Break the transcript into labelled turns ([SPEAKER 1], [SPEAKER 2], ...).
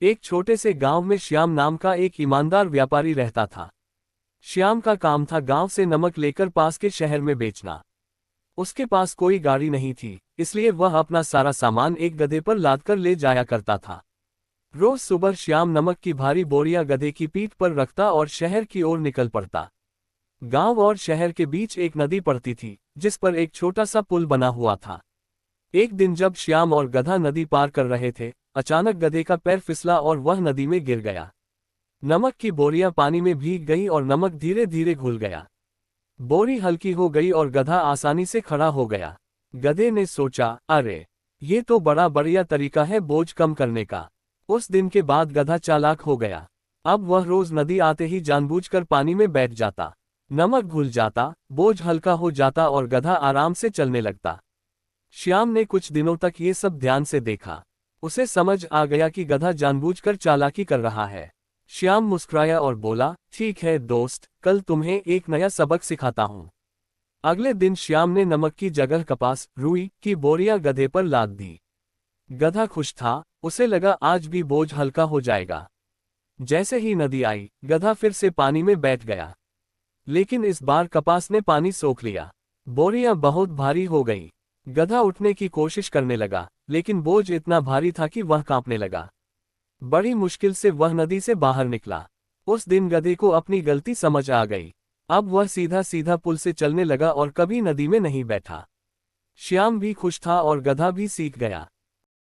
[SPEAKER 1] एक छोटे से गांव में श्याम नाम का एक ईमानदार व्यापारी रहता था। श्याम का काम था गांव से नमक लेकर पास के शहर में बेचना। उसके पास कोई गाड़ी नहीं थी, इसलिए वह अपना सारा सामान एक गधे पर लादकर ले जाया करता था। रोज सुबह श्याम नमक की भारी बोरियां गधे की पीठ पर रखता और शहर की ओर निकल पड़ता। गांव और शहर के बीच एक नदी पड़ती थी, जिस पर एक छोटा सा पुल बना हुआ था। एक दिन जब श्याम और गधा नदी पार कर रहे थे, अचानक गधे का पैर फिसला और वह नदी में गिर गया। नमक की बोरियां पानी में भीग गई और नमक धीरे धीरे घुल गया। बोरी हल्की हो गई और गधा आसानी से खड़ा हो गया। गधे ने सोचा, अरे, ये तो बड़ा बढ़िया तरीका है बोझ कम करने का। उस दिन के बाद गधा चालाक हो गया। अब वह रोज नदी आते ही जानबूझकर पानी में बैठ जाता। नमक घुल जाता, बोझ हल्का हो जाता और गधा आराम से चलने लगता। श्याम ने कुछ दिनों तक ये सब ध्यान से देखा। उसे समझ आ गया कि गधा जानबूझकर चालाकी कर रहा है। श्याम मुस्कुराया और बोला, ठीक है दोस्त, कल तुम्हें एक नया सबक सिखाता हूँ। अगले दिन श्याम ने नमक की जगह कपास, रुई की बोरियां गधे पर लाद दी। गधा खुश था, उसे लगा आज भी बोझ हल्का हो जाएगा। जैसे ही नदी आई, गधा फिर से पानी में बैठ गया। लेकिन इस बार कपास ने पानी सोख लिया। बोरियां बहुत भारी हो गई। गधा उठने की कोशिश करने लगा, लेकिन बोझ इतना भारी था कि वह कांपने लगा। बड़ी मुश्किल से वह नदी से बाहर निकला। उस दिन गधे को अपनी गलती समझ आ गई। अब वह सीधा सीधा पुल से चलने लगा और कभी नदी में नहीं बैठा। श्याम भी खुश था और गधा भी सीख गया।